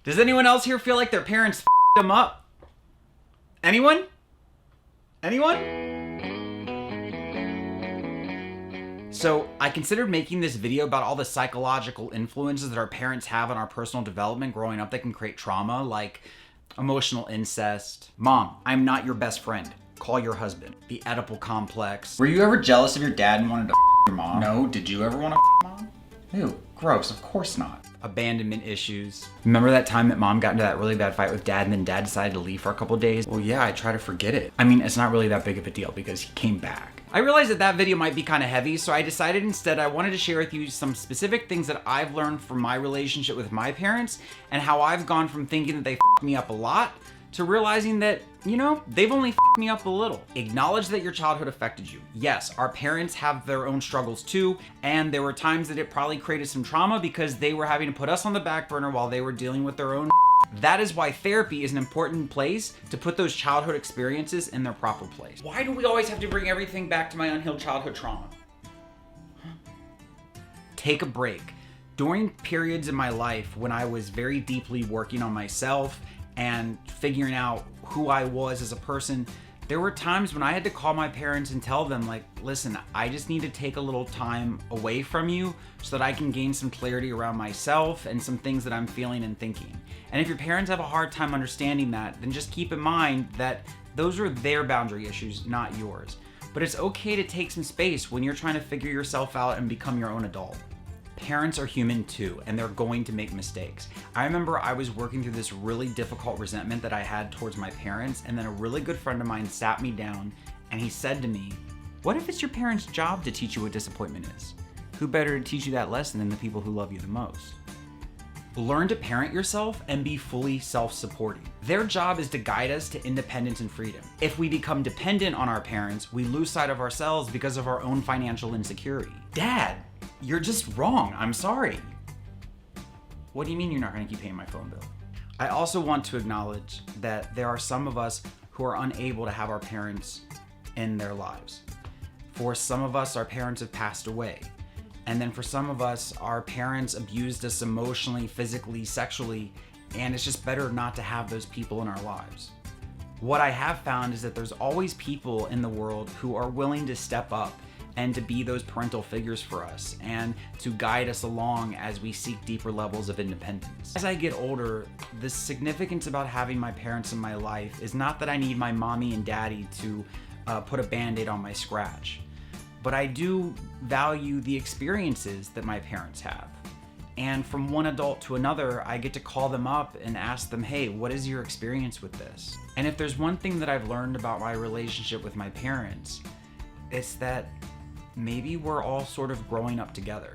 Does anyone else here feel like their parents f***ed them up? Anyone? So I considered making this video about all the psychological influences that our parents have on our personal development growing up that can create trauma, like emotional incest. Mom, I'm not your best friend. Call your husband. The Oedipal complex. Were you ever jealous of your dad and wanted to your mom? No. Did you ever want to mom? Ew, gross. Of course not. Abandonment issues. Remember that time that mom got into that really bad fight with dad and then dad decided to leave for a couple days? Well, yeah, I try to forget it. I mean, it's not really that big of a deal because he came back. I realized that video might be kind of heavy, so I decided instead I wanted to share with you some specific things that I've learned from my relationship with my parents and how I've gone from thinking that they f***ed me up a lot to realizing that, you know, they've only f***ed me up a little. Acknowledge that your childhood affected you. Yes, our parents have their own struggles too, and there were times that it probably created some trauma because they were having to put us on the back burner while they were dealing with their own. That is why therapy is an important place to put those childhood experiences in their proper place. Why do we always have to bring everything back to my unhealed childhood trauma? Take a break. During periods in my life when I was very deeply working on myself and figuring out who I was as a person, there were times when I had to call my parents and tell them, like, listen, I just need to take a little time away from you so that I can gain some clarity around myself and some things that I'm feeling and thinking. And if your parents have a hard time understanding that, then just keep in mind that those are their boundary issues, not yours. But it's okay to take some space when you're trying to figure yourself out and become your own adult. Parents are human too, and they're going to make mistakes. I remember I was working through this really difficult resentment that I had towards my parents, and then a really good friend of mine sat me down and he said to me, what if it's your parents' job to teach you what disappointment is? Who better to teach you that lesson than the people who love you the most? Learn to parent yourself and be fully self-supporting. Their job is to guide us to independence and freedom. If we become dependent on our parents, we lose sight of ourselves because of our own financial insecurity. Dad, you're just wrong. I'm sorry. What do you mean you're not going to keep paying my phone bill? I also want to acknowledge that there are some of us who are unable to have our parents in their lives. For some of us, our parents have passed away. And then for some of us, our parents abused us emotionally, physically, sexually, and it's just better not to have those people in our lives. What I have found is that there's always people in the world who are willing to step up and to be those parental figures for us and to guide us along as we seek deeper levels of independence. As I get older, the significance about having my parents in my life is not that I need my mommy and daddy to put a band-aid on my scratch, but I do value the experiences that my parents have. And from one adult to another, I get to call them up and ask them, hey, what is your experience with this? And if there's one thing that I've learned about my relationship with my parents, it's that maybe we're all sort of growing up together.